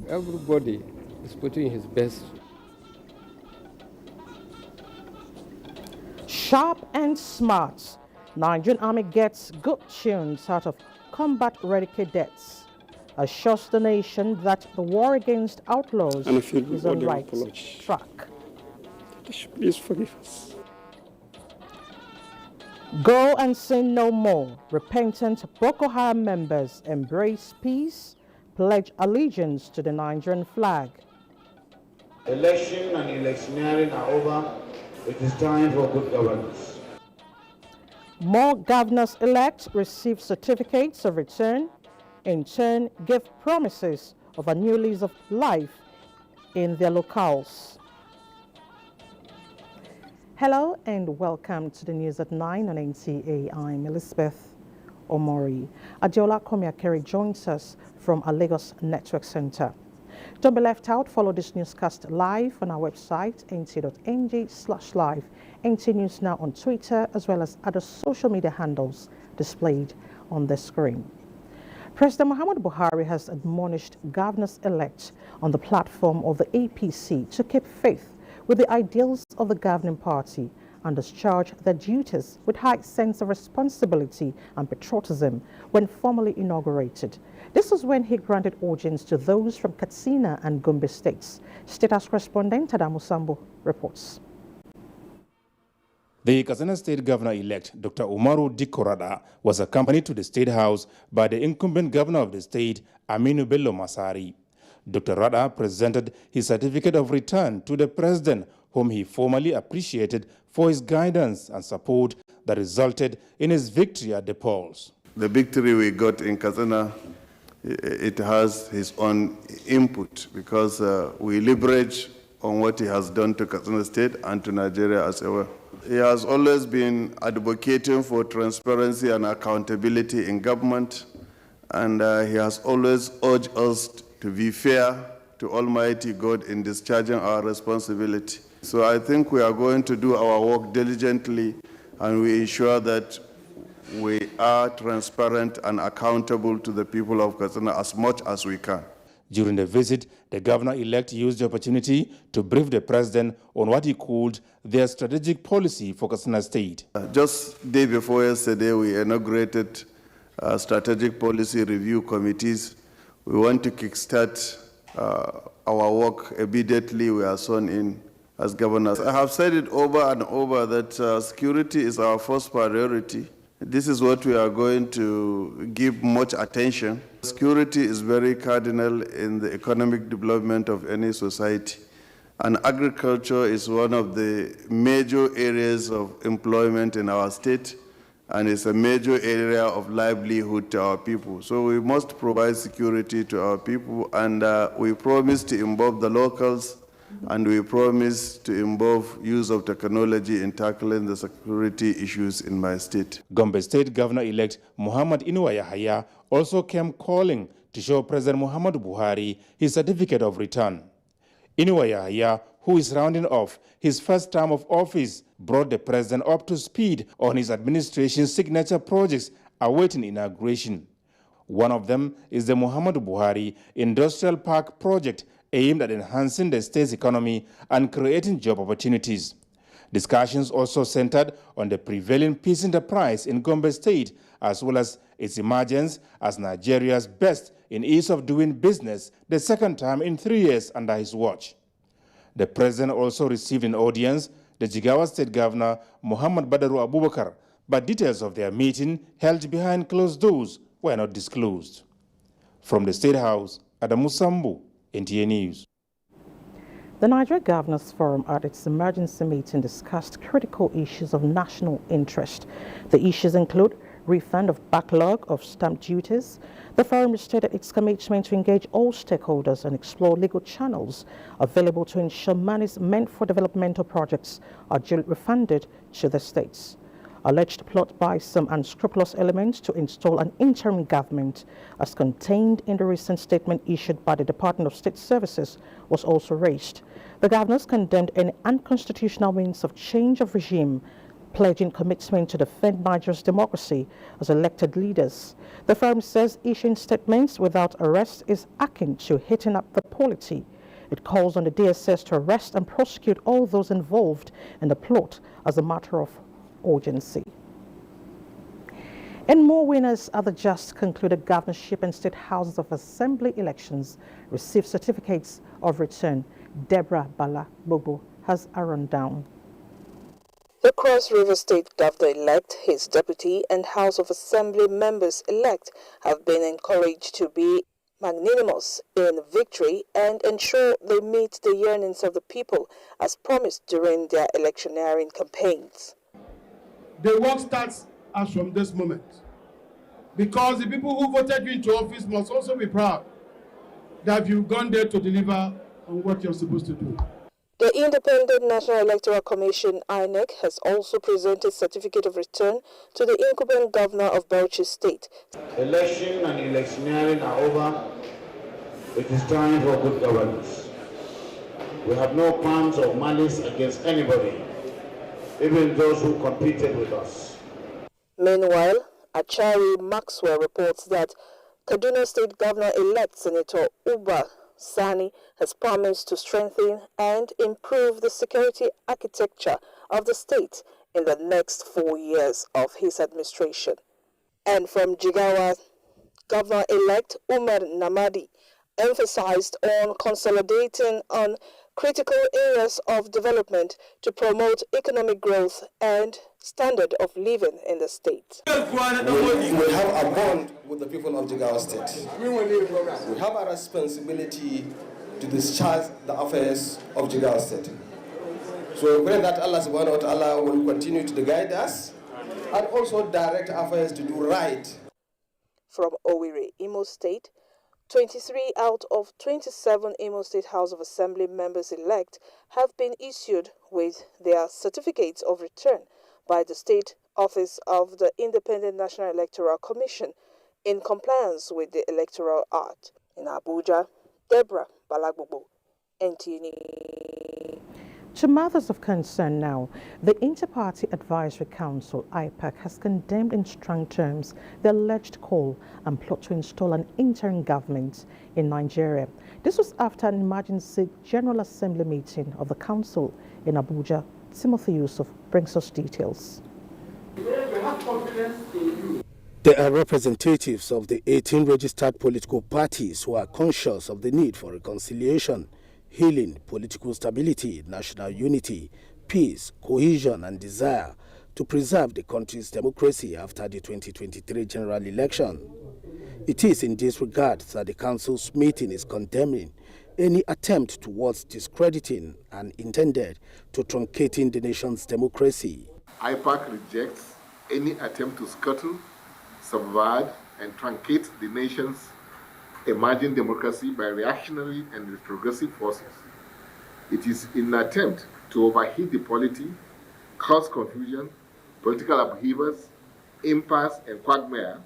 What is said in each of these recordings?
Everybody is putting his best. Sharp and smart, Nigerian Army gets good tunes out of combat-ready cadets. Assures the nation that the war against outlaws is on right track. Please forgive us. Go and sin no more. Repentant Boko Haram members embrace peace, pledge allegiance to the Nigerian flag. Election and electioneering are over. It is time for good governance. More governors-elect receive certificates of return, in turn give promises of a new lease of life in their locales. Hello and welcome to the news at 9 on NTA. I'm Elizabeth Omori. Adiola Komiakeri joins us from our Lagos Network Center. Don't be left out. Follow this newscast live on our website, nta.ng/live, NT News Now on Twitter, as well as other social media handles displayed on the screen. President Muhammadu Buhari has admonished governors-elect on the platform of the APC to keep faith with the ideals of the governing party and discharge their duties with high sense of responsibility and patriotism when formally inaugurated. This was when he granted audience to those from Katsina and Gombe states. State House correspondent Adamu Sambo reports. The Katsina State Governor-elect, Dr. Umaru Dikko was accompanied to the State House by the incumbent governor of the state, Aminu Bello Masari. Dr. Rada presented his certificate of return to the president, whom he formally appreciated for his guidance and support that resulted in his victory at the polls. The victory we got in Katsina, it has his own input because we leverage on what he has done to Katsina State and to Nigeria as well. He has always been advocating for transparency and accountability in government, and he has always urged us to be fair to Almighty God in discharging our responsibility. So I think we are going to do our work diligently, and we ensure that we are transparent and accountable to the people of Katsina as much as we can. During the visit, the governor-elect used the opportunity to brief the president on what he called their strategic policy for Katsina State. Just day before yesterday, we inaugurated strategic policy review committees. We want to kickstart our work immediately we are sworn in as governors. I have said it over and over that security is our first priority. This is what we are going to give much attention. Security is very cardinal in the economic development of any society. And agriculture is one of the major areas of employment in our state, and it's a major area of livelihood to our people. So we must provide security to our people, and we promise to involve the locals, and we promise to involve use of technology in tackling the security issues in my state. Gombe State Governor-elect Muhammad Inuwa Yahaya also came calling to show President Muhammadu Buhari his certificate of return. Inuwa Yahaya, who is rounding off his first term of office, brought the president up to speed on his administration's signature projects awaiting inauguration. One of them is the Muhammadu Buhari Industrial Park project, aimed at enhancing the state's economy and creating job opportunities. Discussions also centered on the prevailing peace enterprise in Gombe State, as well as its emergence as Nigeria's best in ease of doing business, the second time in 3 years under his watch. The president also received in audience the Jigawa State Governor Muhammad Badaru Abubakar, but details of their meeting held behind closed doors were not disclosed. From the State House, Adamu Sambu, NTA News. The Nigeria Governors Forum at its emergency meeting discussed critical issues of national interest. The issues include refund of backlog of stamp duties. The forum stated its commitment to engage all stakeholders and explore legal channels available to ensure monies meant for developmental projects are duly refunded to the states. Alleged plot by some unscrupulous elements to install an interim government, as contained in the recent statement issued by the Department of State Services, was also raised. The governors condemned any unconstitutional means of change of regime, pledging commitment to defend Nigeria's democracy as elected leaders. The firm says issuing statements without arrest is akin to hitting up the polity. It calls on the DSS to arrest and prosecute all those involved in the plot as a matter of urgency. And more winners at the just concluded governorship and state houses of assembly elections received certificates of return. Deborah Bala-Bobo has a rundown. The Cross River State Governor-elect, his deputy and House of Assembly members-elect have been encouraged to be magnanimous in victory and ensure they meet the yearnings of the people as promised during their electioneering campaigns. The work starts as from this moment, because the people who voted you into office must also be proud that you've gone there to deliver on what you're supposed to do. The Independent National Electoral Commission, INEC, has also presented certificate of return to the incumbent governor of Bauchi State. Election and electioneering are over. It is time for good governance. We have no plans of malice against anybody, even those who competed with us. Meanwhile, Achari Maxwell reports that Kaduna State Governor-elect Senator Uba Sani has promised to strengthen and improve the security architecture of the state in the next 4 years of his administration. And from Jigawa, Governor-elect Umar Namadi emphasized on consolidating on critical areas of development to promote economic growth and standard of living in the state. We have a bond with the people of Jigawa State. We have a responsibility to discharge the affairs of Jigawa State. So we pray that Allah subhanahu wa ta'ala will continue to guide us and also direct affairs to do right. From Owerri, Imo State, 23 out of 27 Imo State House of Assembly members-elect have been issued with their certificates of return by the State Office of the Independent National Electoral Commission in compliance with the Electoral Act. In Abuja, Deborah Bala-Bobo, NTA. To matters of concern now, the Inter-Party Advisory Council, IPAC, has condemned in strong terms the alleged call and plot to install an interim government in Nigeria. This was after an emergency General Assembly meeting of the Council in Abuja. Timothy Yusuf brings us details. There are representatives of the 18 registered political parties who are conscious of the need for reconciliation, healing, political stability, national unity, peace, cohesion, and desire to preserve the country's democracy after the 2023 general election. It is in this regard that the Council's meeting is condemning any attempt towards discrediting and intended to truncating the nation's democracy. IPAC rejects any attempt to scuttle, subvert, and truncate the nation's emerging democracy by reactionary and retrogressive forces. It is in an attempt to overheat the polity, cause confusion, political upheavals, impasse, and quagmire.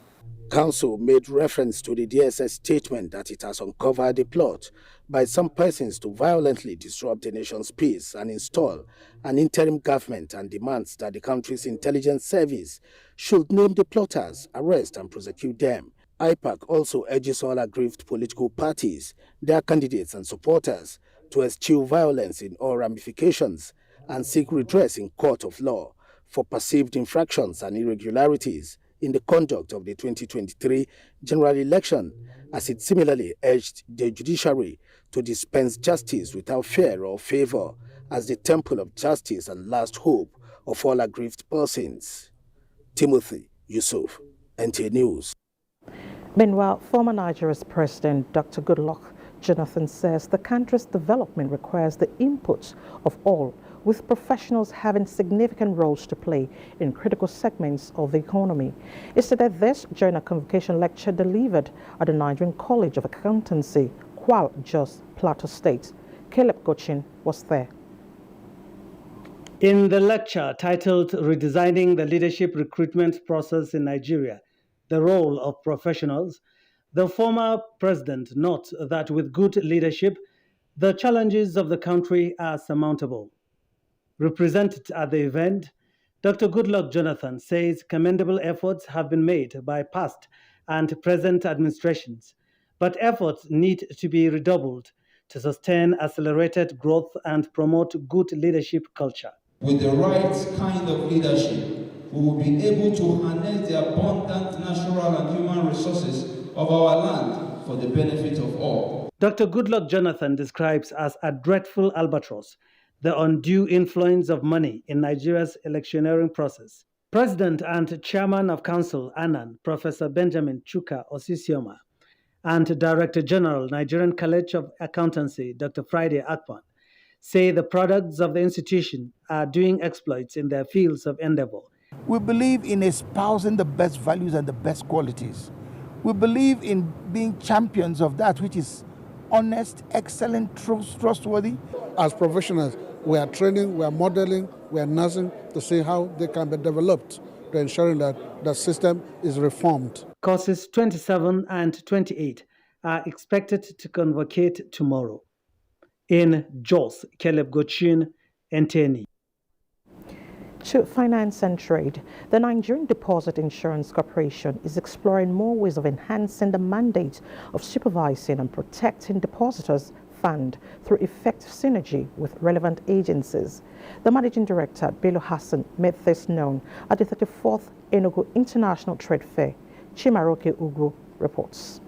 Council made reference to the DSS statement that it has uncovered a plot by some persons to violently disrupt the nation's peace and install an interim government, and demands that the country's intelligence service should name the plotters, arrest and prosecute them. IPAC also urges all aggrieved political parties, their candidates and supporters to eschew violence in all ramifications and seek redress in court of law for perceived infractions and irregularities in the conduct of the 2023 general election, as it similarly urged the judiciary to dispense justice without fear or favor as the temple of justice and last hope of all aggrieved persons. Timothy Yusuf, NTA News. Meanwhile, former Nigeria's President Dr. Goodluck Jonathan says the country's development requires the input of all, with professionals having significant roles to play in critical segments of the economy. He said that this during a convocation lecture delivered at the Nigerian College of Accountancy, Kwal Jos, Plateau State. Caleb Gochin was there. In the lecture titled Redesigning the Leadership Recruitment Process in Nigeria, the Role of Professionals, the former president notes that with good leadership, the challenges of the country are surmountable. Represented at the event, Dr. Goodluck Jonathan says commendable efforts have been made by past and present administrations, but efforts need to be redoubled to sustain accelerated growth and promote good leadership culture. With the right kind of leadership, we will be able to harness the abundant natural and human resources of our land for the benefit of all. Dr. Goodluck Jonathan describes as a dreadful albatross the undue influence of money in Nigeria's electioneering process. President and Chairman of Council, ANAN, Professor Benjamin Chuka Osisioma, and Director General, Nigerian College of Accountancy, Dr. Friday Akpan, say the products of the institution are doing exploits in their fields of endeavor. We believe in espousing the best values and the best qualities. We believe in being champions of that which is honest, excellent, trustworthy. As professionals, we are training, we are modeling, we are nursing to see how they can be developed to ensuring that the system is reformed. Courses 27 and 28 are expected to convocate tomorrow. In Jos, Caleb Gochin, NTA. To finance and trade, the Nigerian Deposit Insurance Corporation is exploring more ways of enhancing the mandate of supervising and protecting depositors' fund through effective synergy with relevant agencies. The Managing Director, Bello Hassan, made this known at the 34th Enugu International Trade Fair. Chimaroke Ugu reports.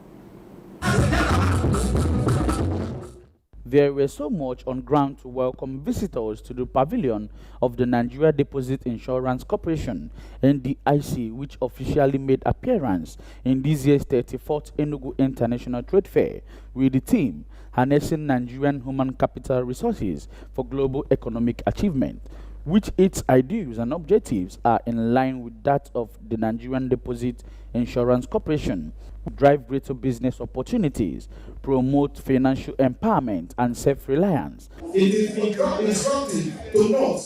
There were so much on ground to welcome visitors to the pavilion of the Nigeria Deposit Insurance Corporation, NDIC, which officially made appearance in this year's 34th Enugu International Trade Fair, with the theme Harnessing Nigerian Human Capital Resources for Global Economic Achievement, which its ideals and objectives are in line with that of the Nigerian Deposit Insurance Corporation, drive greater business opportunities, promote financial empowerment and self-reliance. It is instructive to note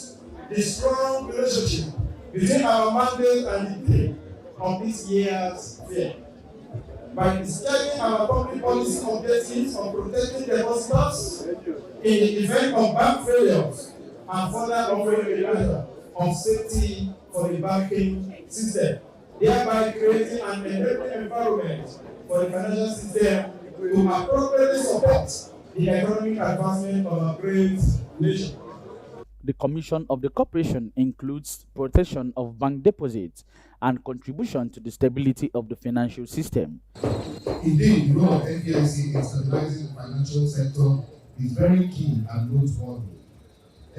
the strong relationship between our mandate and the theme of this year's fair. By describing our public policy objectives of protecting depositors in the event of bank failures and further offering a measure of safety for the banking system, thereby creating an enabling environment for the financial system to appropriately support the economic advancement of our great nation. The commission of the corporation includes protection of bank deposits and contribution to the stability of the financial system. Indeed, the role of NDIC in stabilizing the financial sector is very key and noteworthy.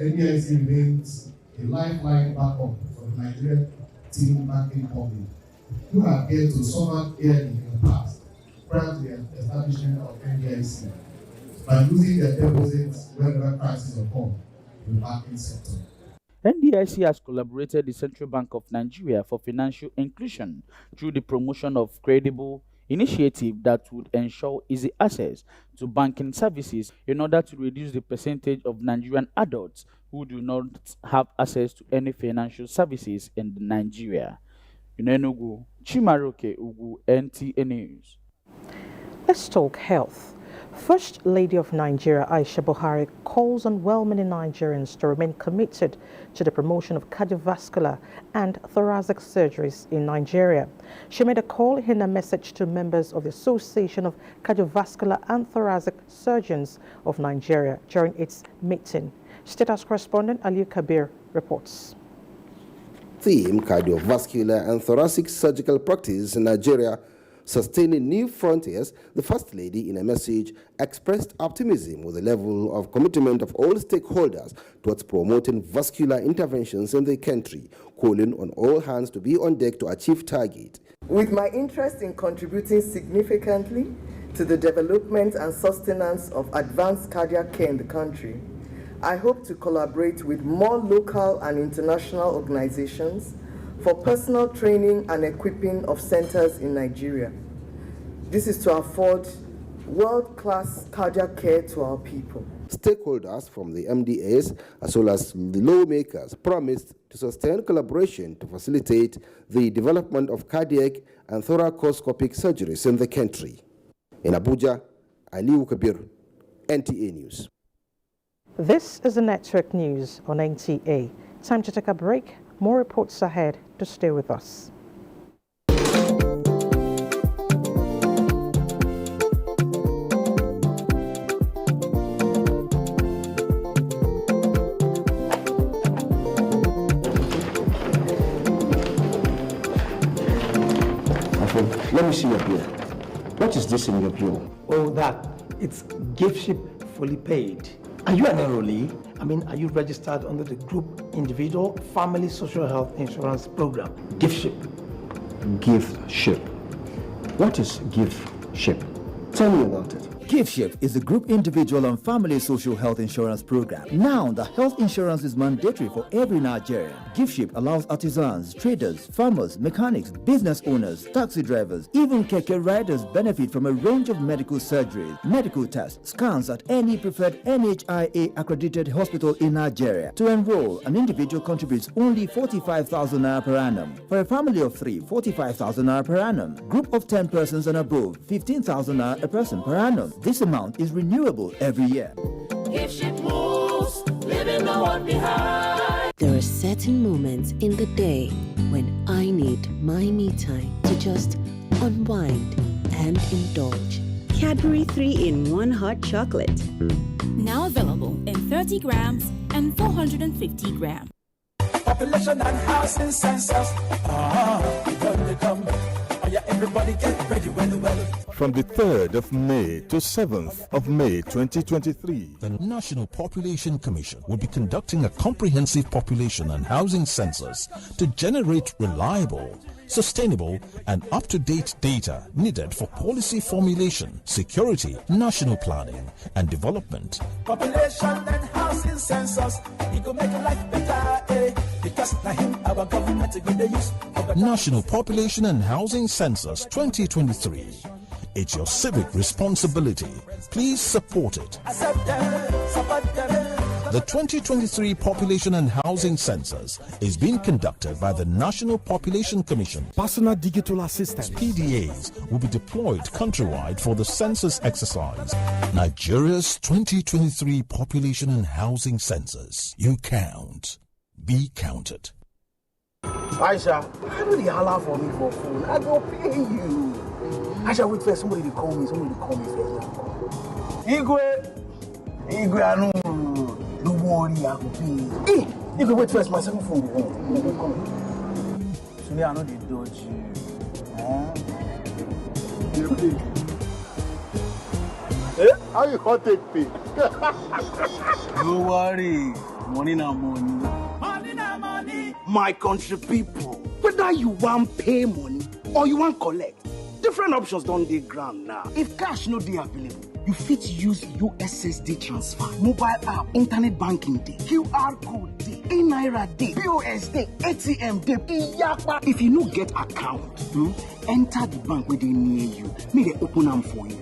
NDIC remains a lifeline backup for the Nigerian team banking public, who have yet to suffer dearly in the past prior to the establishment of NDIC by losing their deposits whenever crises occur in the banking sector. NDIC has collaborated with the Central Bank of Nigeria for financial inclusion through the promotion of credible initiative that would ensure easy access to banking services in order to reduce the percentage of Nigerian adults who do not have access to any financial services in Nigeria. In Enugu, Chimaroke Ugu, NTA News. Let's talk health. First Lady of Nigeria, Aisha Buhari, calls on well-meaning Nigerians to remain committed to the promotion of cardiovascular and thoracic surgeries in Nigeria. She made a call in a message to members of the Association of Cardiovascular and Thoracic Surgeons of Nigeria during its meeting. State House correspondent Aliyu Kabir reports. Theme: Cardiovascular and Thoracic Surgical Practice in Nigeria, Sustaining New Frontiers. The First Lady, in a message, expressed optimism with the level of commitment of all stakeholders towards promoting vascular interventions in the country, calling on all hands to be on deck to achieve target. With my interest in contributing significantly to the development and sustenance of advanced cardiac care in the country, I hope to collaborate with more local and international organizations for personal training and equipping of centers in Nigeria. This is to afford world-class cardiac care to our people. Stakeholders from the MDAs as well as the lawmakers promised to sustain collaboration to facilitate the development of cardiac and thoracoscopic surgeries in the country. In Abuja, Aliu Kabir, NTA News. This is the Network News on NTA. Time to take a break. More reports ahead, to stay with us. Let me see your bill. What is this in your bill? Oh, that. It's gift ship fully paid. Are you an enrollee? I mean, are you registered under the Group Individual Family Social Health Insurance Program? Gift ship. Gift ship. What is gift ship? Tell me about it. GiftShip is the Group Individual and Family Social Health Insurance Program. Now, the health insurance is mandatory for every Nigerian. GiftShip allows artisans, traders, farmers, mechanics, business owners, taxi drivers, even keke riders benefit from a range of medical surgeries, medical tests, scans at any preferred NHIA accredited hospital in Nigeria. To enroll, an individual contributes only 45,000 naira per annum. For a family of 3, 45,000 naira per annum. Group of 10 persons and above, 15,000 naira a person per annum. This amount is renewable every year. GiftShip moves, leaving no one behind. There are certain moments in the day when I need my me time to just unwind and indulge. Cadbury 3-in-1 hot chocolate. Now available in 30 grams and 450 grams. Population and housing census. When they come. Everybody get ready, well. From the 3rd of May to 7th of May 2023, the National Population Commission will be conducting a comprehensive population and housing census to generate reliable, sustainable, and up-to-date data needed for policy formulation, security, national planning, and development. Population and housing census, it will make life better, eh? Because our government is going to use National Population and Housing Census 2023. It's your civic responsibility. Please support it. The 2023 Population and Housing Census is being conducted by the National Population Commission. Personal Digital Assistance PDAs will be deployed countrywide for the census exercise. Nigeria's 2023 Population and Housing Census. You count. Be counted. Aisha, how do they allow for me for phone? I go pay you. Aisha, wait for somebody to call me. Somebody to call me first. Igwe, I know. Don't worry, I will pay you. Hey, Igwe, wait first. My second phone will come. So me, I know they dodge you. Eh? How you gonna take pay? Don't worry. Money na money. My country people, whether you want pay money or you want collect, different options don't dey ground now. If cash no dey available, you fit use USSD transfer, mobile app, internet banking day, QR code day, e-naira day, POS day, ATM day, iyapa. If you no get account, enter the bank where they near you. Make they open them for you.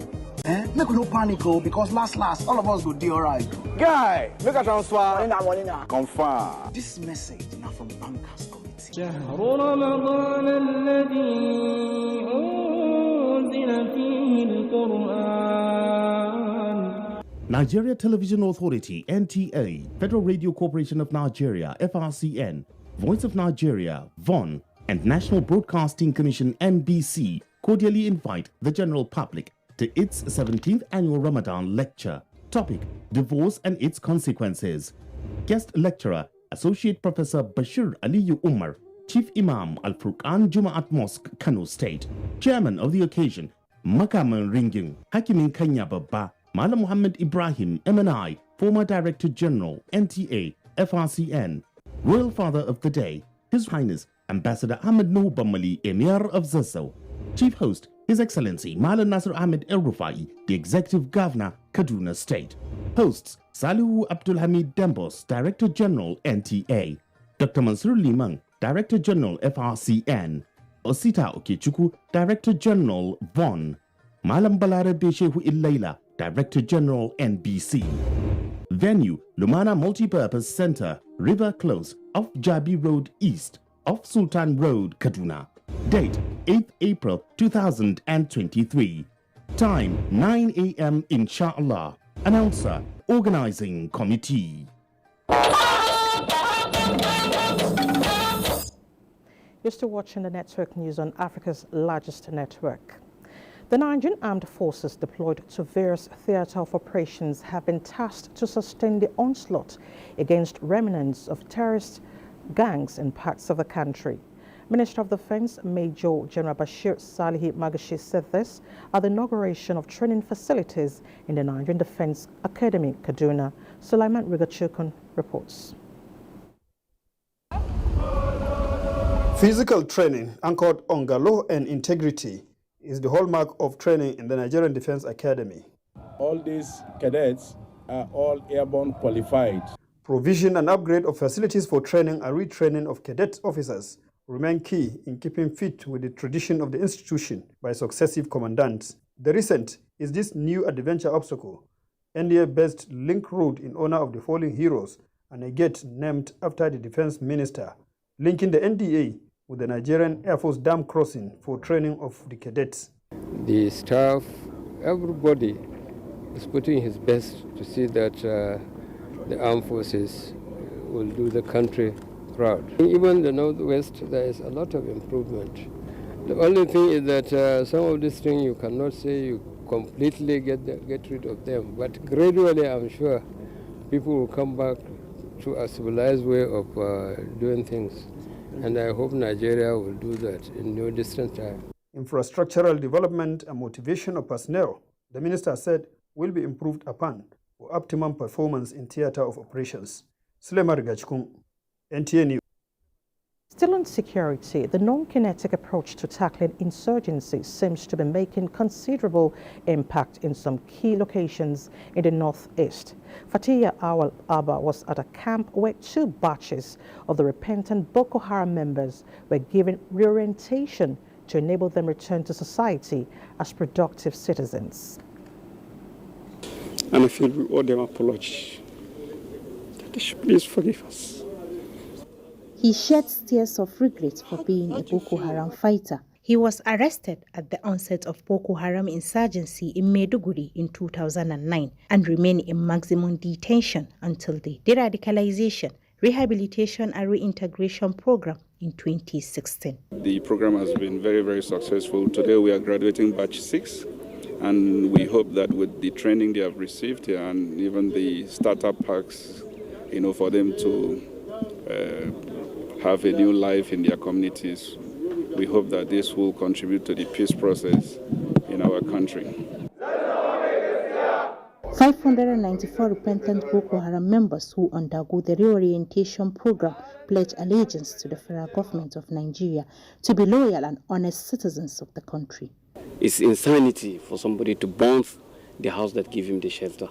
Make we no panic, because last, all of us go do alright. Guy, make a transfer. Money now. Confirm. This message now from Bankers Committee. رمضان الذي أنزل فيه القرآن. Nigeria Television Authority, NTA, Federal Radio Corporation of Nigeria, FRCN, Voice of Nigeria, VON, and National Broadcasting Commission, NBC, cordially invite the general public to its 17th annual Ramadan lecture. Topic: Divorce and its consequences. Guest lecturer, Associate Professor Bashir Aliyu Umar, Chief Imam Al-Furqan Jumaat Mosque, Kano State. Chairman of the occasion, Makaman Ringing, Hakimin Kanya Babba, Malam Muhammad Ibrahim, MNI, former Director General, NTA, FRCN. Royal Father of the Day, His Highness Ambassador Ahmed Nuh Bamali, Emir of Zazzau. Chief Host, His Excellency Malam Nasir Ahmed El Rufai, the Executive Governor, Kaduna State. Hosts, Salihu Abdul Hamid Dembos, Director General, NTA. Dr. Mansur Limang, Director General, FRCN. Osita Okechukwu, Director General, VON. Malam Balarabe Shehu Illaila, Director General, NBC. Venue, Lumana Multipurpose Center, River Close, off Jabi Road East, off Sultan Road, Kaduna. Date, 8th April 2023. Time, 9 a.m. inshallah. Announcer, Organizing Committee. You're still watching the network news on Africa's largest network. The Nigerian Armed Forces deployed to various theatre of operations have been tasked to sustain the onslaught against remnants of terrorist gangs in parts of the country. Minister of Defense Major General Bashir Salihi Magashi said this at the inauguration of training facilities in the Nigerian Defense Academy, Kaduna. Sulaiman Rigachukun reports. Physical training anchored on law and integrity is the hallmark of training in the Nigerian Defense Academy. All these cadets are all airborne qualified. Provision and upgrade of facilities for training and retraining of cadet officers remain key in keeping fit with the tradition of the institution by successive commandants. The recent is this new adventure obstacle, NDA-based link road in honor of the fallen heroes and a gate named after the defense minister, linking the NDA with the Nigerian Air Force dam crossing for training of the cadets. The staff, everybody is putting his best to see that the armed forces will do the country proud. Even the Northwest, there is a lot of improvement. The only thing is that some of these things you cannot say you completely get rid of them, but gradually I'm sure people will come back to a civilized way of doing things. And I hope Nigeria will do that in no distant time. Infrastructural development and motivation of personnel, the minister said, will be improved upon for optimum performance in theatre of operations. Sulaiman Rigachukun, NTA News. Still on security, the non-kinetic approach to tackling insurgency seems to be making considerable impact in some key locations in the northeast. Fatiya Awal Abba was at a camp where 2 batches of the repentant Boko Haram members were given reorientation to enable them return to society as productive citizens. And I feel we owe them apology. That they should please forgive us. He sheds tears of regret for being a Boko Haram fighter. He was arrested at the onset of Boko Haram insurgency in Maiduguri in 2009 and remained in maximum detention until the Deradicalization, Rehabilitation and Reintegration Program in 2016. The program has been very, very successful. Today we are graduating batch 6, and we hope that with the training they have received and even the startup packs, for them to have a new life in their communities. We hope that this will contribute to the peace process in our country. 594 repentant Boko Haram members who undergo the reorientation program pledge allegiance to the federal government of Nigeria to be loyal and honest citizens of the country. It's insanity for somebody to burn the house that gave him the shelter.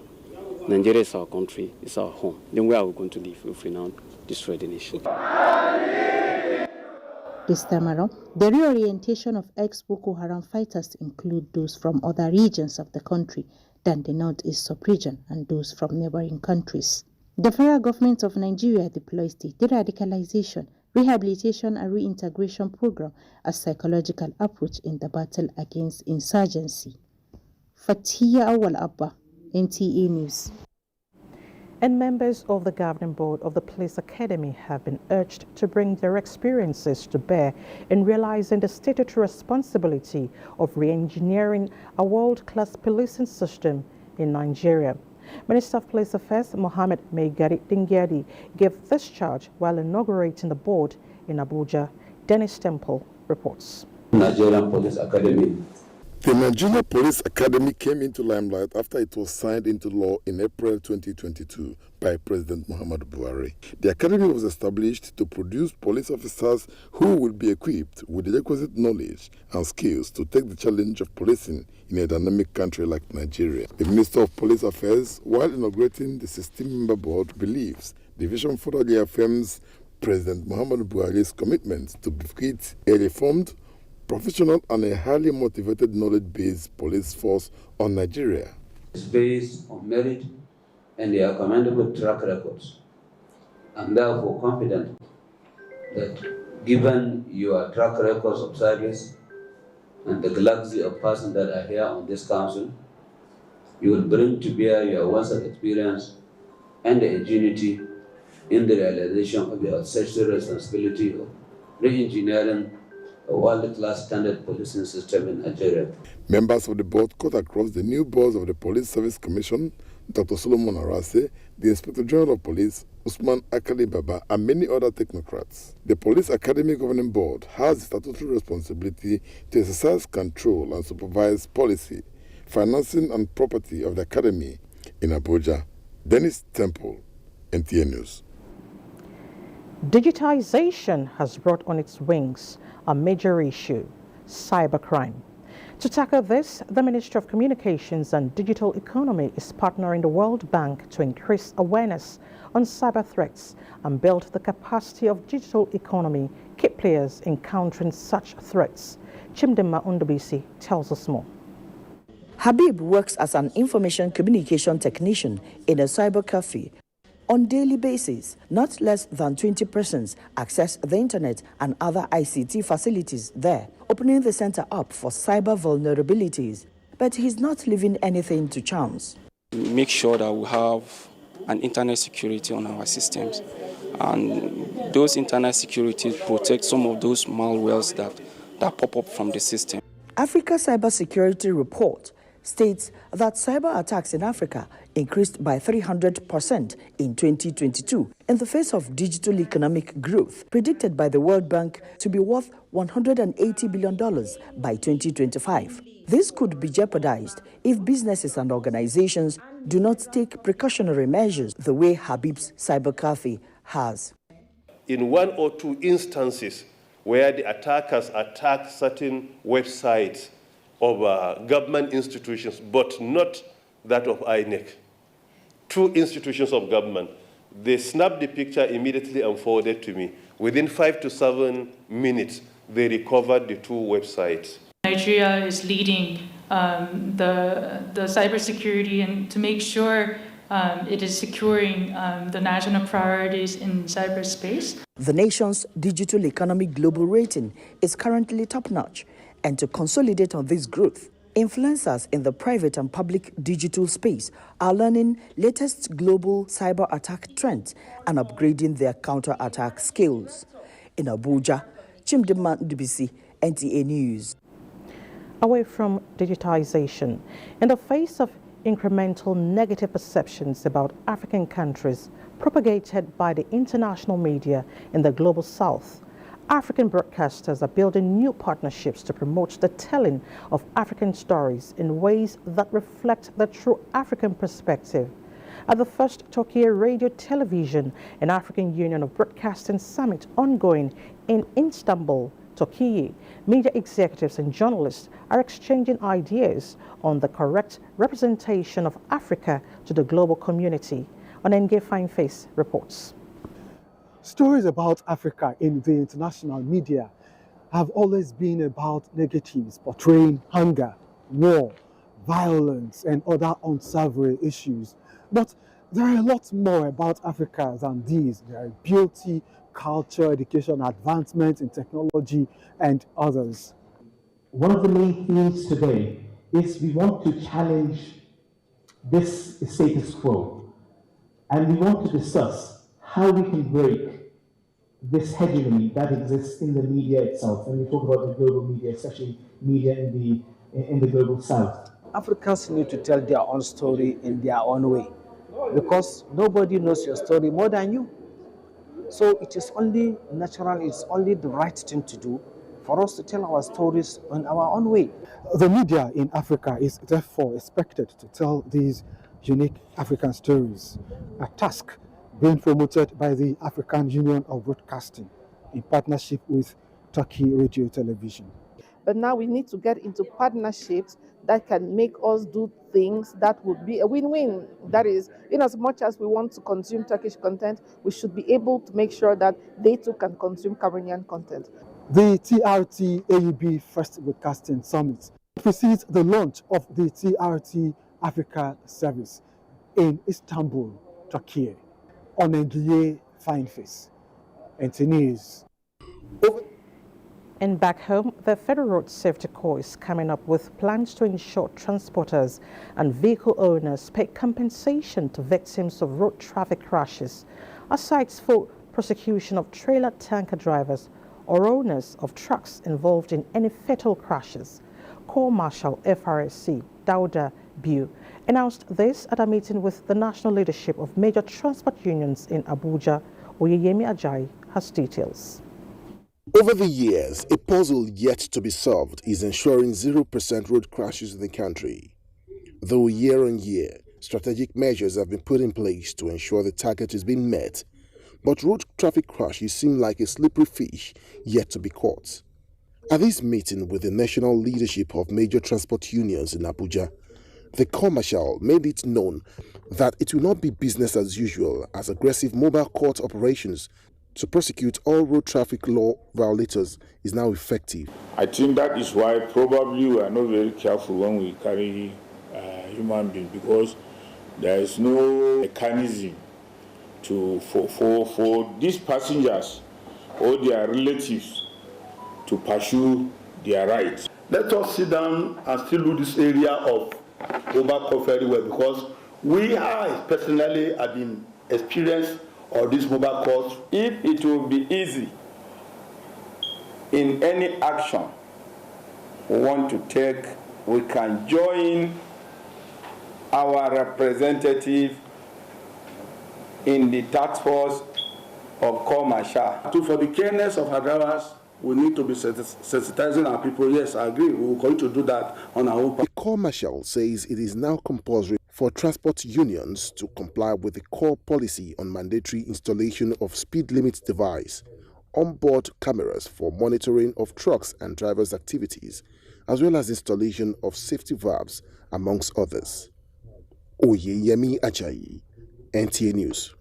Nigeria is our country, it's our home. Then where are we going to live if we now destroy the nation? This time around, the reorientation of ex-Boko Haram fighters include those from other regions of the country than the Northeast sub-region and those from neighboring countries. The federal government of Nigeria deploys the Deradicalization, Rehabilitation and Reintegration Program as psychological approach in the battle against insurgency. Fatiya Awal Abba, NTA News. And members of the governing board of the Police Academy have been urged to bring their experiences to bear in realizing the statutory responsibility of re-engineering a world-class policing system in Nigeria. Minister of Police Affairs Mohammed Maigari Dingyadi gave this charge while inaugurating the board in Abuja. Dennis Temple reports. Nigerian Police Academy. The Nigerian Police Academy came into limelight after it was signed into law in April 2022 by President Muhammadu Buhari. The academy was established to produce police officers who will be equipped with the requisite knowledge and skills to take the challenge of policing in a dynamic country like Nigeria. The Minister of Police Affairs, while inaugurating the 16-member board, believes the vision further reaffirms President Muhammadu Buhari's commitment to bequeath a reformed, professional and a highly motivated knowledge-based police force on Nigeria. It's based on merit, and their commendable track records. I'm therefore confident that given your track records of service and the galaxy of persons that are here on this council, you will bring to bear your wealth of experience and the ingenuity in the realization of your ancestral responsibility of re-engineering a world-class standard policing system in Nigeria. Members of the board cut across the new boss of the Police Service Commission, Dr. Solomon Arase, the Inspector General of Police, Usman Akali Baba, and many other technocrats. The Police Academy Governing Board has the statutory responsibility to exercise control and supervise policy, financing, and property of the Academy in Abuja. Dennis Temple, NTA News. Digitization has brought on its wings a major issue, cybercrime. To tackle this, the Ministry of Communications and Digital Economy is partnering the World Bank to increase awareness on cyber threats and build the capacity of digital economy key players in countering such threats. Chimdema Undubisi tells us more. Habib works as an information communication technician in a cyber cafe. On daily basis, not less than 20 persons access the internet and other ICT facilities there, opening the center up for cyber vulnerabilities. But he's not leaving anything to chance. Make sure that we have an internet security on our systems. And those internet security protect some of those malwares that pop up from the system. Africa Cybersecurity Report states that cyber attacks in Africa increased by 300% in 2022 in the face of digital economic growth predicted by the World Bank to be worth $180 billion by 2025. This could be jeopardized if businesses and organizations do not take precautionary measures the way Habib's cyber cafe has. In one or two instances where the attackers attack certain websites of government institutions, but not that of INEC. Two institutions of government. They snapped the picture immediately and forwarded to me. Within 5 to 7 minutes, they recovered the two websites. Nigeria is leading the cybersecurity and to make sure it is securing the national priorities in cyberspace. The nation's digital economy global rating is currently top-notch. And to consolidate on this growth, influencers in the private and public digital space are learning latest global cyber attack trends and upgrading their counter-attack skills. In Abuja, Chimdema Undubisi, NTA News. Away from digitization, in the face of incremental negative perceptions about African countries propagated by the international media in the global south, African broadcasters are building new partnerships to promote the telling of African stories in ways that reflect the true African perspective. At the first Tokyo Radio, Television and African Union of Broadcasting Summit ongoing in Istanbul, Turkey, media executives and journalists are exchanging ideas on the correct representation of Africa to the global community. Onenge Fineface reports. Stories about Africa in the international media have always been about negatives, portraying hunger, war, violence, and other unsavory issues. But there are a lot more about Africa than these. There are beauty, culture, education, advancement in technology, and others. One of the main themes today is we want to challenge this status quo, and we want to discuss how we can break this hegemony that exists in the media itself. And we talk about the global media, especially media in the global south. Africans need to tell their own story in their own way, because nobody knows your story more than you. So it is only natural, it's only the right thing to do for us to tell our stories in our own way. The media in Africa is therefore expected to tell these unique African stories, a task being promoted by the African Union of Broadcasting in partnership with Turkey Radio Television. But now we need to get into partnerships that can make us do things that would be a win-win. That is, in as much as we want to consume Turkish content, we should be able to make sure that they too can consume Cameroonian content. The TRT AUB First Broadcasting Summit precedes the launch of the TRT Africa service. in Istanbul, Turkey, on NDIC Fine Face. NTA News. And back home, the Federal Road Safety Corps is coming up with plans to ensure transporters and vehicle owners pay compensation to victims of road traffic crashes, aside for prosecution of trailer tanker drivers or owners of trucks involved in any fatal crashes. Corps Marshal FRSC Dauda Biu announced this at a meeting with the national leadership of major transport unions in Abuja. Oyeyemi Ajayi has details. Over the years, a puzzle yet to be solved is ensuring 0% road crashes in the country. Though year on year, strategic measures have been put in place to ensure the target is being met, but road traffic crashes seem like a slippery fish yet to be caught. At this meeting with the national leadership of major transport unions in Abuja, the Corps Marshal made it known that it will not be business as usual as aggressive mobile court operations to prosecute all road traffic law violators is now effective. I think that is why probably we are not very careful when we carry human beings, because there is no mechanism for these passengers or their relatives to pursue their rights. Let us sit down and still do this area of mobile court very well, because I personally have been experienced or this mobile court. If it will be easy in any action we want to take, we can join our representative in the task force of Corps Marshal. For the careness of our drivers, we need to be sensitizing our people. Yes, I agree. We will continue to do that on our own. The Corps Marshal says it is now compulsory for transport unions to comply with the core policy on mandatory installation of speed limit device, onboard cameras for monitoring of trucks and drivers' activities, as well as installation of safety valves, amongst others. Oyeyemi Ajayi, NTA News.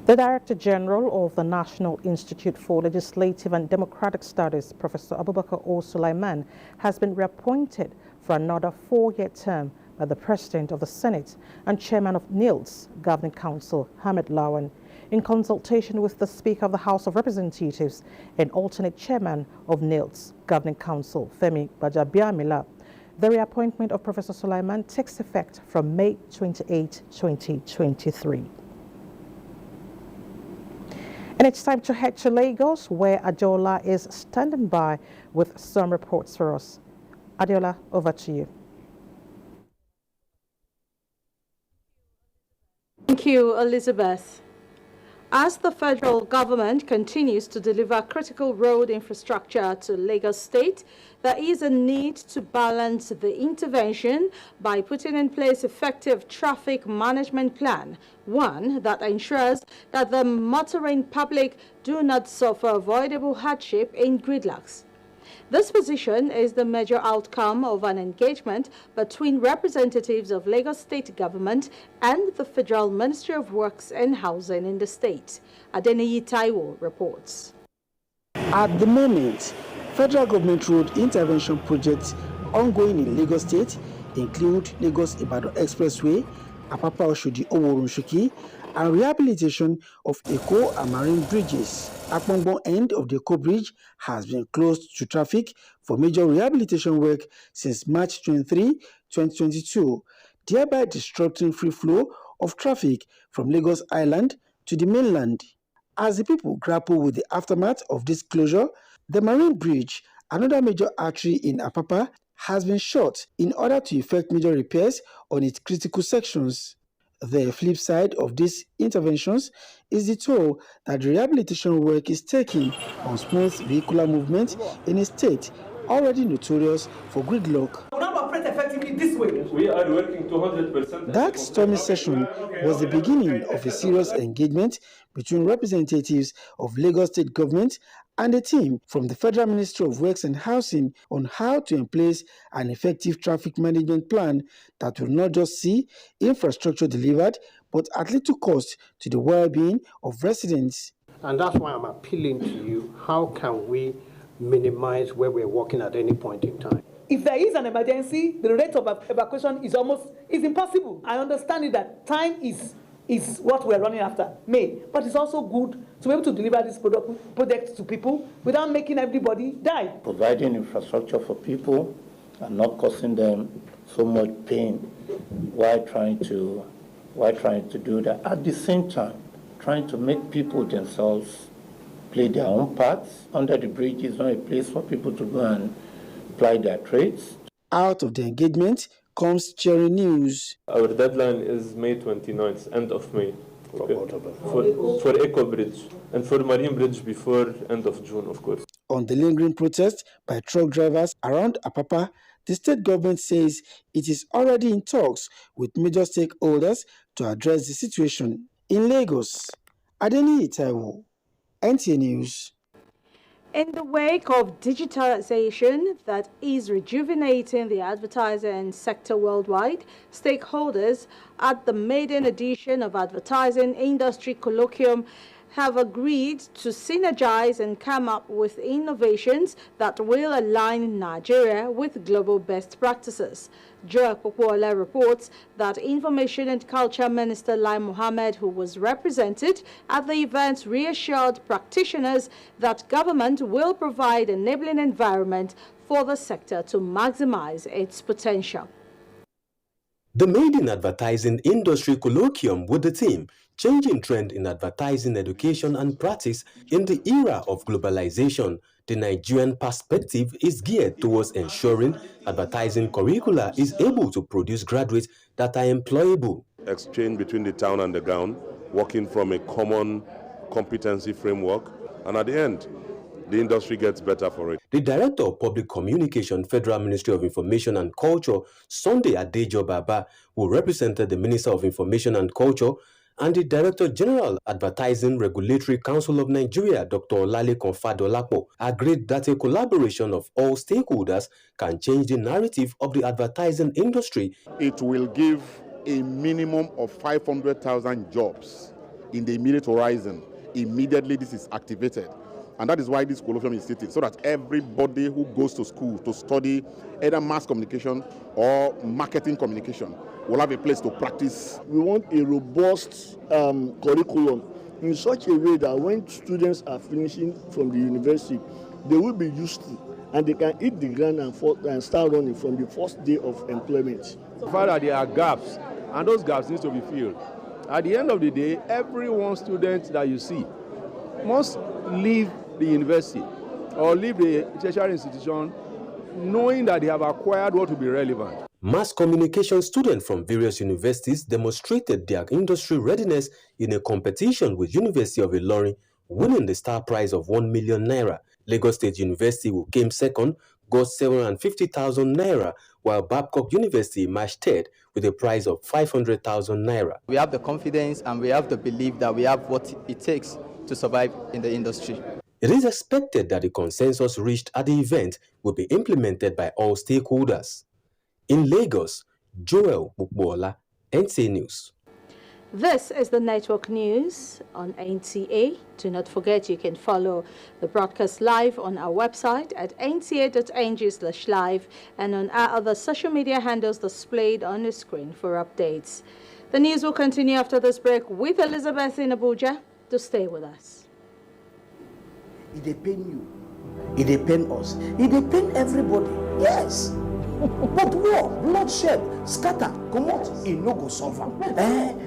The Director General of the National Institute for Legislative and Democratic Studies, Professor Abubakar O. Sulaiman, has been reappointed for another 4-year term by the President of the Senate and Chairman of NILS Governing Council, Hamid Lawan, in consultation with the Speaker of the House of Representatives and alternate Chairman of NILS Governing Council, Femi Gbajabiamila. The reappointment of Professor Sulaiman takes effect from May 28, 2023. And it's time to head to Lagos, where Adeola is standing by with some reports for us. Adeola, over to you. Thank you, Elizabeth. As the federal government continues to deliver critical road infrastructure to Lagos State, there is a need to balance the intervention by putting in place effective traffic management plan, one that ensures that the motoring public do not suffer avoidable hardship in gridlocks. This position is the major outcome of an engagement between representatives of Lagos State government and the Federal Ministry of Works and Housing in the state. Adeniyi Taiwo reports. At the moment, federal government road intervention projects ongoing in Lagos State include Lagos-Ibadan Expressway, Apapa-Oshodi Oworun-Shoki, and rehabilitation of Eko and Marine bridges. Akpongbo end of the Eko bridge has been closed to traffic for major rehabilitation work since March 23, 2022, thereby disrupting free flow of traffic from Lagos Island to the mainland. As the people grapple with the aftermath of this closure, the Marine Bridge, another major artery in Apapa, has been shut in order to effect major repairs on its critical sections. The flip side of these interventions is the toll that the rehabilitation work is taking on smooth vehicular movement in a state already notorious for gridlock. We are working 200%. That stormy session was the beginning of a serious engagement between representatives of Lagos State government and a team from the Federal Ministry of Works and Housing on how to in place an effective traffic management plan that will not just see infrastructure delivered, but at little cost to the well-being of residents. And that's why I'm appealing to you, how can we minimize where we're walking at any point in time? if there is an emergency, the rate of evacuation is impossible. I understand it that time is what we're running after, May, but it's also good to be able to deliver this project to people without making everybody die. Providing infrastructure for people and not causing them so much pain while trying to do that. At the same time, trying to make people themselves play their own parts. Under the bridge is not a place for people to go and apply their trades. Out of the engagement comes cheering news. Our deadline is May 29th, end of May. Okay. For Eco Bridge and for Marine Bridge before end of June, of course. On the lingering protest by truck drivers around Apapa, the state government says it is already in talks with major stakeholders to address the situation in Lagos. Adeni Itaiwo, NTA News. In the wake of digitalization that is rejuvenating the advertising sector worldwide, stakeholders at the maiden edition of Advertising Industry Colloquium have agreed to synergize and come up with innovations that will align Nigeria with global best practices. Joel Popola reports that Information and Culture Minister Lai Mohammed, who was represented at the event, reassured practitioners that government will provide an enabling environment for the sector to maximize its potential. The maiden Advertising Industry Colloquium with the theme Changing Trend in Advertising Education and Practice in the Era of Globalization. The Nigerian perspective is geared towards ensuring advertising curricula is able to produce graduates that are employable. Exchange between the town and the ground, working from a common competency framework, and at the end, the industry gets better for it. The Director of Public Communication, Federal Ministry of Information and Culture, Sunday Adejo Baba, who represented the Minister of Information and Culture, and the Director General Advertising Regulatory Council of Nigeria, Dr. Lale Konfadolapo, agreed that a collaboration of all stakeholders can change the narrative of the advertising industry. It will give a minimum of 500,000 jobs in the immediate horizon. Immediately this is activated. And that is why this colloquium is sitting, so that everybody who goes to school to study either mass communication or marketing communication will have a place to practice. We want a robust curriculum in such a way that when students are finishing from the university, they will be used to, and they can hit the ground and start running from the first day of employment. Further, there are gaps, and those gaps need to be filled. At the end of the day, every one student that you see must leave the university or leave the tertiary institution knowing that they have acquired what will be relevant. Mass communication students from various universities demonstrated their industry readiness in a competition with University of Ilorin, winning the star prize of 1 million naira. Lagos State University, who came second, got 750,000 naira, while Babcock University emerged third with a prize of 500,000 naira. We have the confidence and we have the belief that we have what it takes to survive in the industry. It is expected that the consensus reached at the event will be implemented by all stakeholders. In Lagos, Joel Bukbola, NTA News. This is the network news on NTA. Do not forget you can follow the broadcast live on our website at nta.ng/live and on our other social media handles displayed on the screen for updates. The news will continue after this break with Elizabeth in Abuja. To stay with us. It depends you. It depends us. It depends everybody. Yes. But war, bloodshed, scatter, come out, it no go suffer.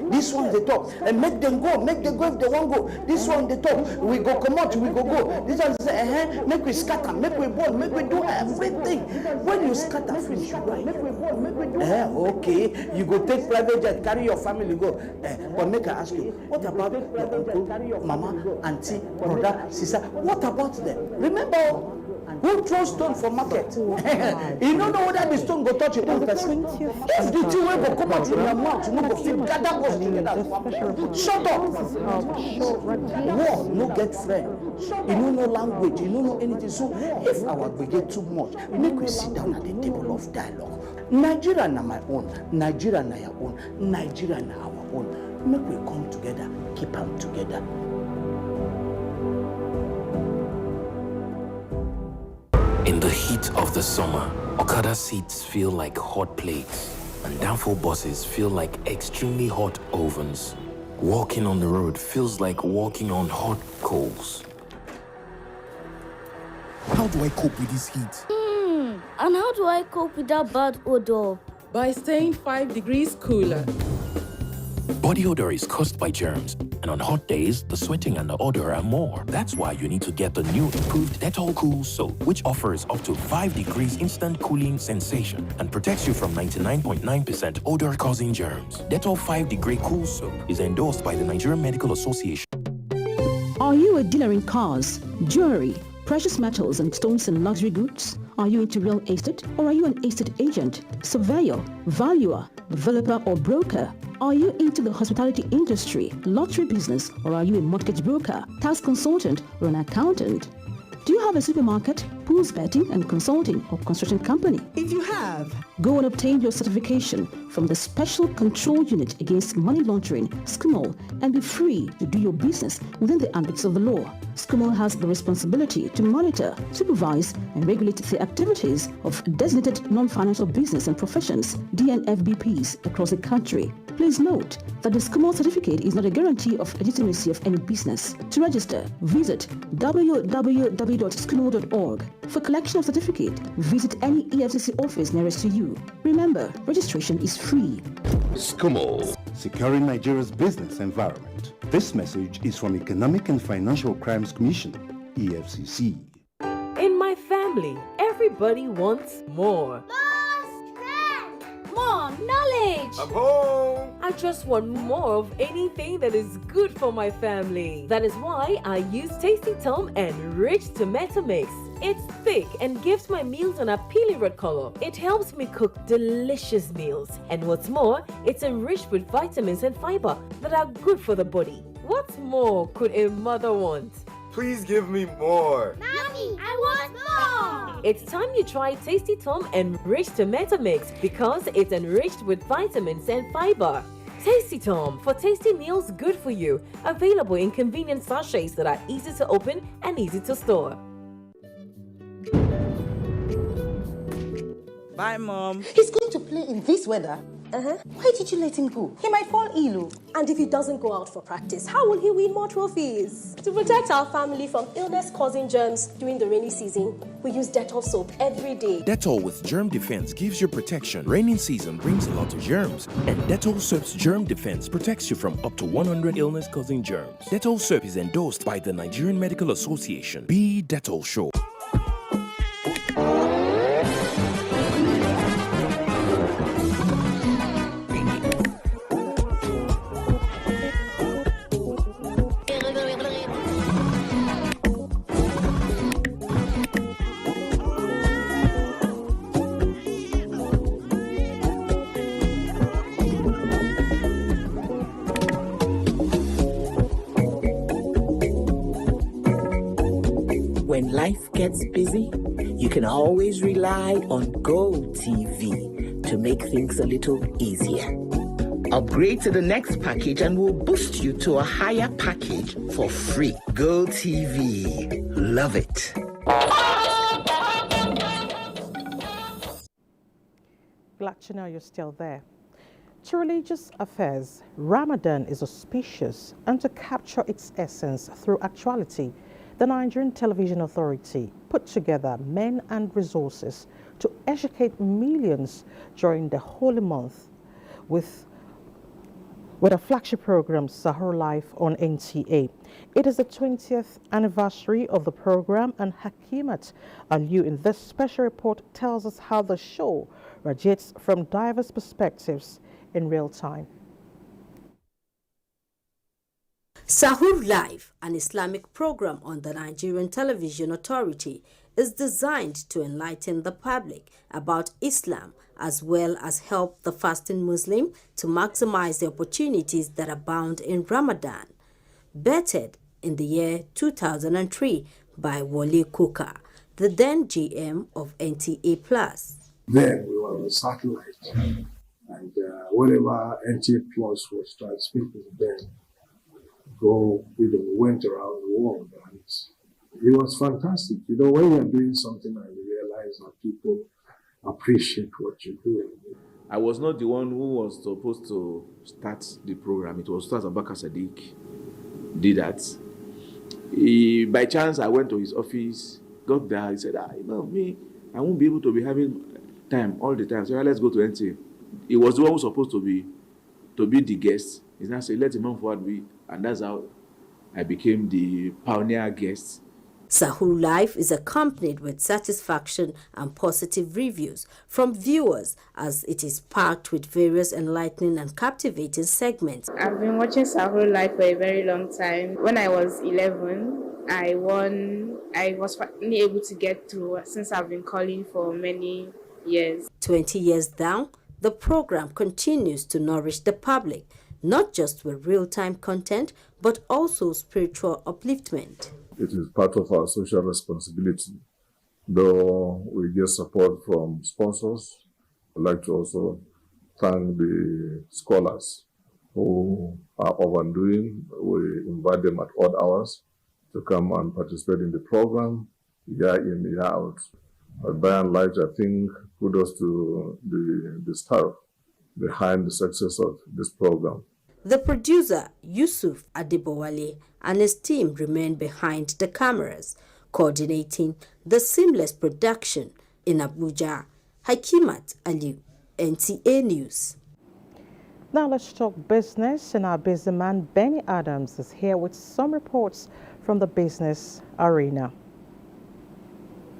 This one they talk, and make them go if they want go. This one they talk, we go come out, we go. This one say, make we scatter, make we burn, make we do everything. When you scatter, finish you right. Okay, you go take private jet, carry your family go. But make I ask you, what about your uncle, mama, auntie, brother, sister? What about them? Remember, who throws stone for market? You don't know whether the stone go touch your own person. If the two way go come out from your mouth, you no go fit gather us together. Shut up. War no get friend. You don't know language. You don't know anything. So if our brigade too much, make we sit down at the table of dialogue. Nigeria na my own. Nigeria na your own. Nigeria na our own. Make we come together. Keep them together. In the heat of the summer, Okada seats feel like hot plates, and downfall buses feel like extremely hot ovens. Walking on the road feels like walking on hot coals. How do I cope with this heat? And how do I cope with that bad odor? By staying 5 degrees cooler. Body odor is caused by germs, and on hot days, the sweating and the odor are more. That's why you need to get the new improved Dettol Cool Soap, which offers up to 5 degrees instant cooling sensation and protects you from 99.9% odor-causing germs. Dettol 5-Degree Cool Soap is endorsed by the Nigerian Medical Association. Are you a dealer in cars, jewelry, precious metals and stones and luxury goods? Are you into real estate, or are you an estate agent, surveyor, valuer, developer or broker? Are you into the hospitality industry, lottery business, or are you a mortgage broker, tax consultant, or an accountant? Do you have a supermarket, pools betting and consulting, or construction company? If you have, go and obtain your certification from the Special Control Unit Against Money Laundering, SCUMOL, and be free to do your business within the ambits of the law. SCUMOL has the responsibility to monitor, supervise, and regulate the activities of designated non-financial business and professions, DNFBPs, across the country. Please note that the SCUMOL certificate is not a guarantee of legitimacy of any business. To register, visit www.scumol.org. For collection of certificate, visit any EFCC office nearest to you. Remember, registration is free. SCUMOL, securing Nigeria's business environment. This message is from Economic and Financial Crimes Commission, EFCC. In my family, everybody wants more. More knowledge. I'm home. I just want more of anything that is good for my family. That is why I use Tasty Tom Enriched Tomato Mix. It's thick and gives my meals an appealing red color. It helps me cook delicious meals. And what's more, it's enriched with vitamins and fiber that are good for the body. What more could a mother want? Please give me more. Mommy, I want more. It's time you try Tasty Tom Enriched Tomato Mix because it's enriched with vitamins and fiber. Tasty Tom, for tasty meals good for you. Available in convenient sachets that are easy to open and easy to store. Bye, Mom. He's going to play in this weather. Why did you let him go? He might fall ill. And if he doesn't go out for practice, how will he win more trophies? To protect our family from illness-causing germs during the rainy season, we use Dettol soap every day. Dettol with germ defense gives you protection. Raining season brings a lot of germs, and Dettol soap's germ defense protects you from up to 100 illness-causing germs. Dettol soap is endorsed by the Nigerian Medical Association. Be Dettol Show. When life gets busy, you can always rely on GoTV to make things a little easier. Upgrade to the next package and we'll boost you to a higher package for free. GoTV. Love it. Glad to know you're still there. To religious affairs, Ramadan is auspicious, and to capture its essence through actuality, the Nigerian Television Authority put together men and resources to educate millions during the holy month with a flagship program, Sahur Live on NTA. It is the 20th anniversary of the program, and Hakimat Aliu in this special report tells us how the show radiates from diverse perspectives in real time. Sahur Live, an Islamic program on the Nigerian Television Authority, is designed to enlighten the public about Islam as well as help the fasting Muslim to maximize the opportunities that abound in Ramadan. Betted in the year 2003 by Wole Kuka, the then GM of NTA Plus. Then we were on satellite, and whatever NTA Plus was transmitting then, we went around the world, and it was fantastic. You know, when you're doing something and you realize that people appreciate what you're doing. I was not the one who was supposed to start the program. It was Ustaz Abubakar Sadiq did that. By chance, I went to his office, got there. He said, me, I won't be able to be having time all the time. So let's go to NTA. He was the one who was supposed to be the guest. He's now saying, let Imam Fuad be. And that's how I became the pioneer guest. Sahur Live is accompanied with satisfaction and positive reviews from viewers as it is packed with various enlightening and captivating segments. I've been watching Sahur Live for a very long time. When I was 11, I was finally able to get through since I've been calling for many years. 20 years down, the program continues to nourish the public, not just with real-time content, but also spiritual upliftment. It is part of our social responsibility. Though we get support from sponsors, I'd like to also thank the scholars who are overdoing. We invite them at odd hours to come and participate in the program, year in, year out. But by and large, I think kudos to the staff behind the success of this program. The producer, Yusuf Adibowale, and his team remain behind the cameras, coordinating the seamless production in Abuja. Hakimat Aliu, NTA News. Now let's talk business, and our busy man Benny Adams is here with some reports from the business arena.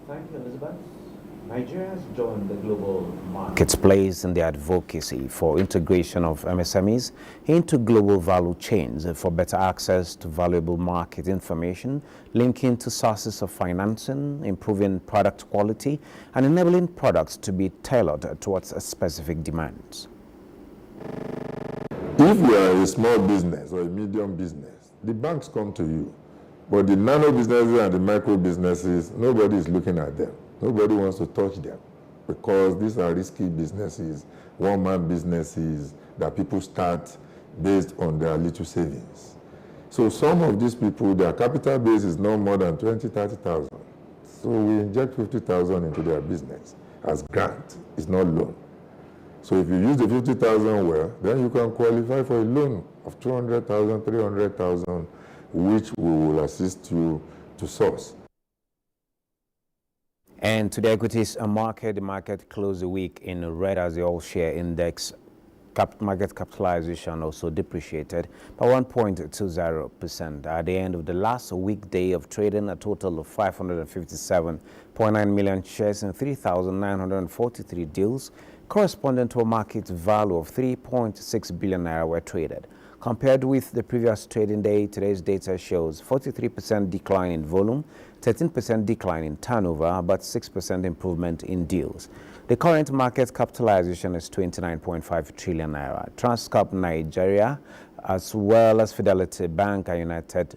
Thank you, Elizabeth. Nigeria has joined the global marketplace in the advocacy for integration of MSMEs into global value chains for better access to valuable market information, linking to sources of financing, improving product quality, and enabling products to be tailored towards specific demands. If you are a small business or a medium business, the banks come to you. But the nano businesses and the micro businesses, nobody is looking at them. Nobody wants to touch them because these are risky businesses, one-man businesses that people start based on their little savings. So some of these people, their capital base is no more than 20,000, 30,000. So we inject 50,000 into their business as grant. It's not loan. So if you use the 50,000 well, then you can qualify for a loan of 200,000, 300,000, which we will assist you to source. And to the equities market, the market closed the week in red as the all-share index market capitalization also depreciated by 1.20%. At the end of the last weekday of trading, a total of 557.9 million shares in 3,943 deals, corresponding to a market value of 3.6 billion naira were traded. Compared with the previous trading day, today's data shows 43% decline in volume, 13% decline in turnover, but 6% improvement in deals. The current market capitalization is 29.5 trillion naira. Transcorp Nigeria, as well as Fidelity Bank and United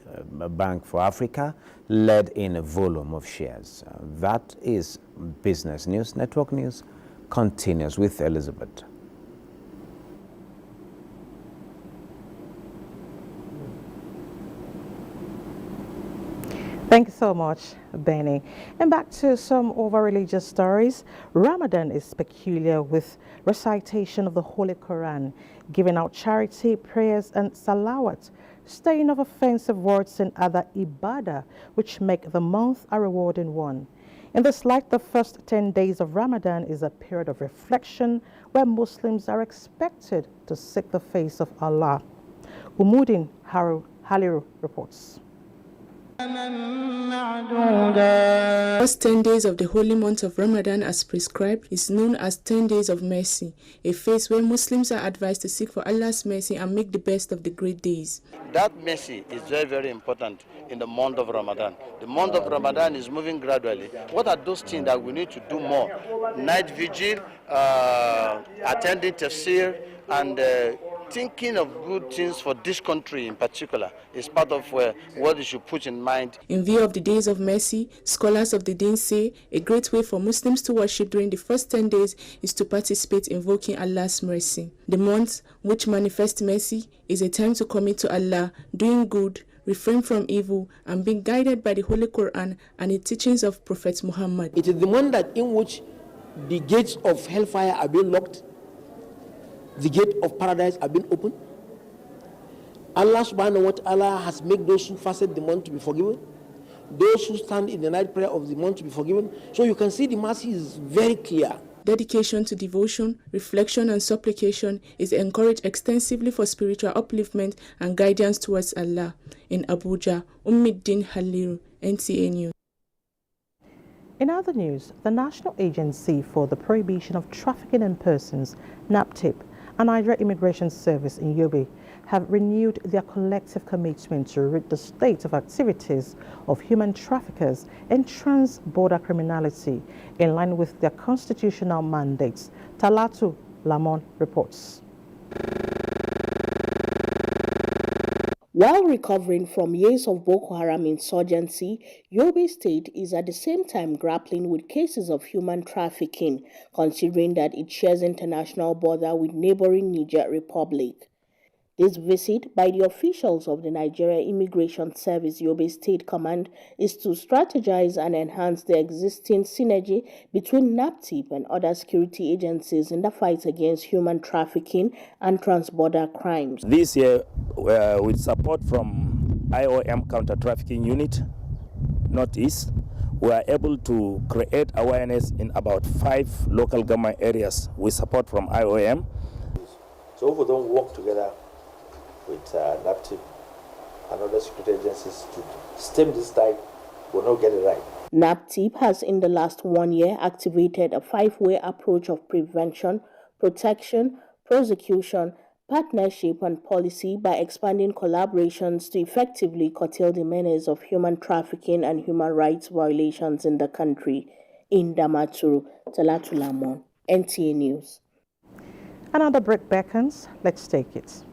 Bank for Africa, led in a volume of shares. That is Business News. Network News continues with Elizabeth. Thank you so much, Benny. And back to some over-religious stories. Ramadan is peculiar with recitation of the Holy Quran, giving out charity, prayers, and salawat, staying off offensive words and other ibadah, which make the month a rewarding one. In this light, the first 10 days of Ramadan is a period of reflection where Muslims are expected to seek the face of Allah. Umuddin Haliru reports. The first 10 days of the holy month of Ramadan, as prescribed, is known as 10 days of mercy, a phase where Muslims are advised to seek for Allah's mercy and make the best of the great days. That mercy is very, very important in the month of Ramadan. The month of Ramadan is moving gradually. What are those things that we need to do more? Night vigil, attending tafsir, and thinking of good things for this country in particular is part of what you should put in mind. In view of the days of mercy, scholars of the Deen say a great way for Muslims to worship during the first 10 days is to participate in invoking Allah's mercy. The month, which manifests mercy, is a time to commit to Allah, doing good, refrain from evil, and being guided by the Holy Quran and the teachings of Prophet Muhammad. It is the month in which the gates of hellfire are being locked, the gate of paradise are being opened. Allah subhanahu wa ta'ala has made those who fasted the month to be forgiven, those who stand in the night prayer of the month to be forgiven. So you can see the mercy is very clear. Dedication to devotion, reflection, and supplication is encouraged extensively for spiritual upliftment and guidance towards Allah. In Abuja, Ummiddin Haliru, NTA News. In other news, the National Agency for the Prohibition of Trafficking in Persons, NAPTIP, and Nigerian Immigration Service in Yobe have renewed their collective commitment to rid the state of activities of human traffickers and trans-border criminality in line with their constitutional mandates. Talatu Lamon reports. While recovering from years of Boko Haram insurgency, Yobe State is at the same time grappling with cases of human trafficking, considering that it shares international border with neighboring Niger Republic. This visit by the officials of the Nigerian Immigration Service Yobe State Command is to strategize and enhance the existing synergy between NAPTIP and other security agencies in the fight against human trafficking and transborder crimes. This year, with support from IOM Counter-Trafficking Unit, Northeast, we are able to create awareness in about 5 local government areas with support from IOM. So if we don't work together with NAPTIP and other security agencies to stem this tide, we'll not get it right. NAPTIP has in the last 1 year activated a 5-way approach of prevention, protection, prosecution, partnership and policy by expanding collaborations to effectively curtail the menace of human trafficking and human rights violations in the country. In Damaturu, Talatu Lamon, NTA News. Another break beckons. Let's take it.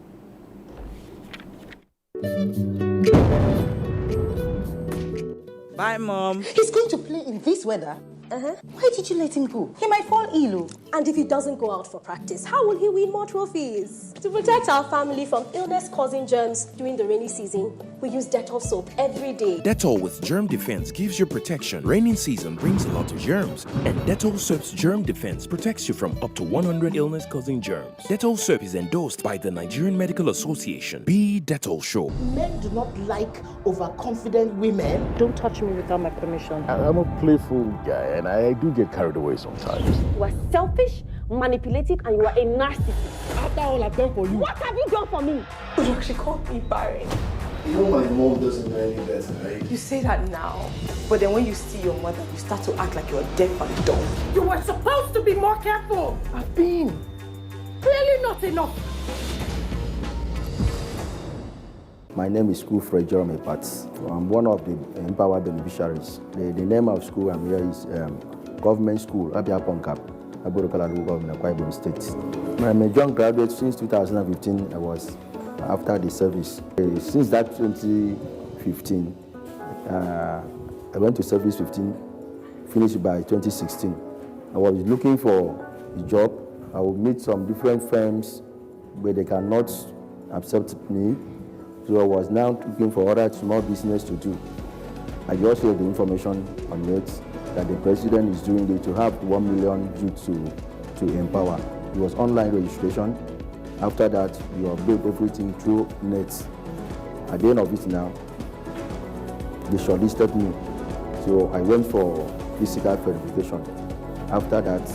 Bye, Mom. He's going to play in this weather. Why did you let him go? He might fall ill. And if he doesn't go out for practice, how will he win more trophies? To protect our family from illness-causing germs during the rainy season, we use Dettol soap every day. Dettol with germ defense gives you protection. Raining season brings a lot of germs, and Dettol soap's germ defense protects you from up to 100 illness-causing germs. Dettol soap is endorsed by the Nigerian Medical Association. Be Dettol Show. Men do not like overconfident women. Don't touch me without my permission. I'm a playful guy, and I do get carried away sometimes. You are selfish, manipulative, and you are a narcissist. After all I've done for you. What have you done for me? You actually called me barren. You know my mom doesn't know any better, right? You say that now, but then when you see your mother, you start to act like you're deaf and dumb. You were supposed to be more careful. I've been. Clearly not enough. My name is School Fred Jeremy Pats. I'm one of the empowered beneficiaries. The name of school I'm here is Government School, Abia Ponkap, Abuja Government, Akwa Ibom State. I'm a young graduate since 2015. I was after the service. Since that 2015, I went to service 15, finished by 2016. I was looking for a job. I would meet some different firms where they cannot accept me. So I was now looking for other small business to do. I just heard the information on net that the president is doing it to have 1 million youth to empower. It was online registration. After that, you upload everything through net. At the end of it now, they shortlisted me. So I went for physical verification. After that,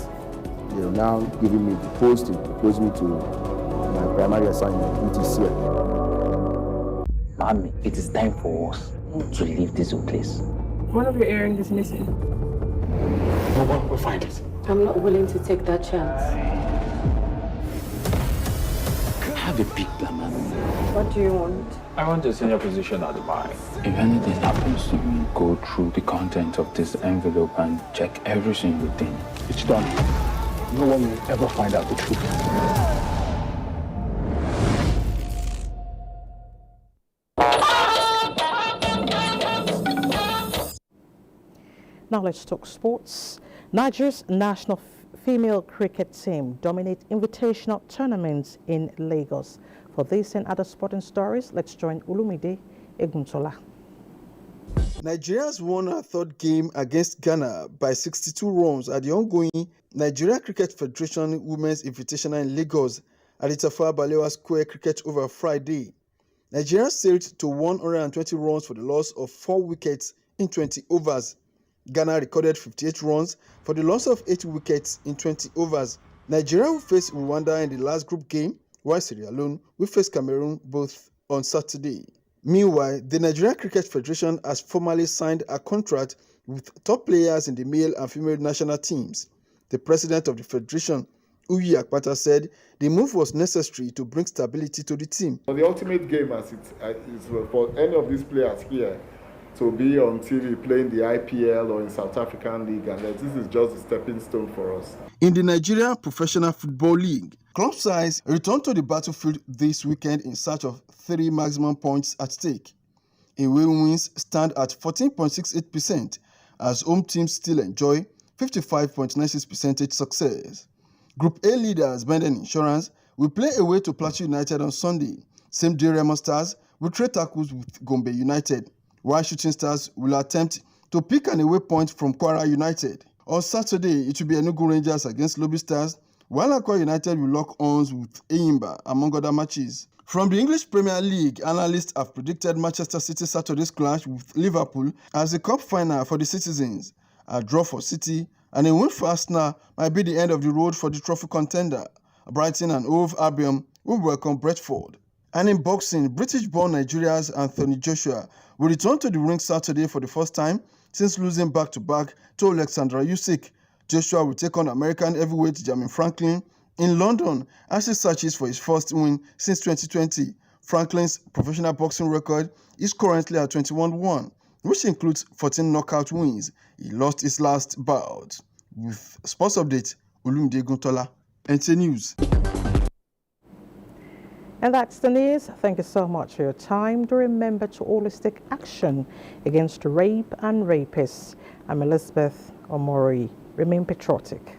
they are now giving me the posting to post me to my primary assignment, which is here. Mommy, it is time for us to leave this place. One of your earrings is missing. No one will find it. I'm not willing to take that chance. Have a big plan, Mommy. What do you want? I want a senior position at the bank. If anything happens to me, go through the content of this envelope and check every single thing. It's done. No one will ever find out the truth. Now let's talk sports. Nigeria's national female cricket team dominate invitational tournaments in Lagos. For this and other sporting stories, let's join Olumide Eguntola. Nigerians won her third game against Ghana by 62 runs at the ongoing Nigeria Cricket Federation Women's Invitational in Lagos at the Tafawa Balewa Square Cricket over Friday. Nigeria sailed to 120 runs for the loss of 4 wickets in 20 overs. Ghana recorded 58 runs for the loss of 8 wickets in 20 overs. Nigeria will face Rwanda in the last group game, while Sierra Leone will face Cameroon both on Saturday. Meanwhile, the Nigerian Cricket Federation has formally signed a contract with top players in the male and female national teams. The president of the federation, Uyi Akpata, said the move was necessary to bring stability to the team. The ultimate game as it is for any of these players here to be on TV playing the IPL or in South African League, and this is just a stepping stone for us. In the Nigerian Professional Football League, club sides returned to the battlefield this weekend in search of 3 maximum points at stake. Away wins stand at 14.68% as home teams still enjoy 55.96% success. Group A leaders Benden Insurance will play away to Plateau United on Sunday. Same day Remo Stars will trade tackles with Gombe United, while Shooting Stars will attempt to pick an away point from Kwara United. On Saturday, it will be Enugu Rangers against Lobby Stars, while Akwa United will lock horns with Eyimba, among other matches. From the English Premier League, analysts have predicted Manchester City Saturday's clash with Liverpool as the cup final for the citizens. A draw for City and a win for Arsenal might be the end of the road for the trophy contender. Brighton and Hove Albion will welcome Brentford. And in boxing, British-born Nigeria's Anthony Joshua will return to the ring Saturday for the first time since losing back-to-back to Alexandra Usyk. Joshua will take on American heavyweight Jermaine Franklin in London as he searches for his first win since 2020. Franklin's professional boxing record is currently at 21-1, which includes 14 knockout wins. He lost his last bout. With Sports Update, Olumide Guntola, NTA News. And that's the news. Thank you so much for your time. Do remember to always take action against rape and rapists. I'm Elizabeth Omori. Remain patriotic.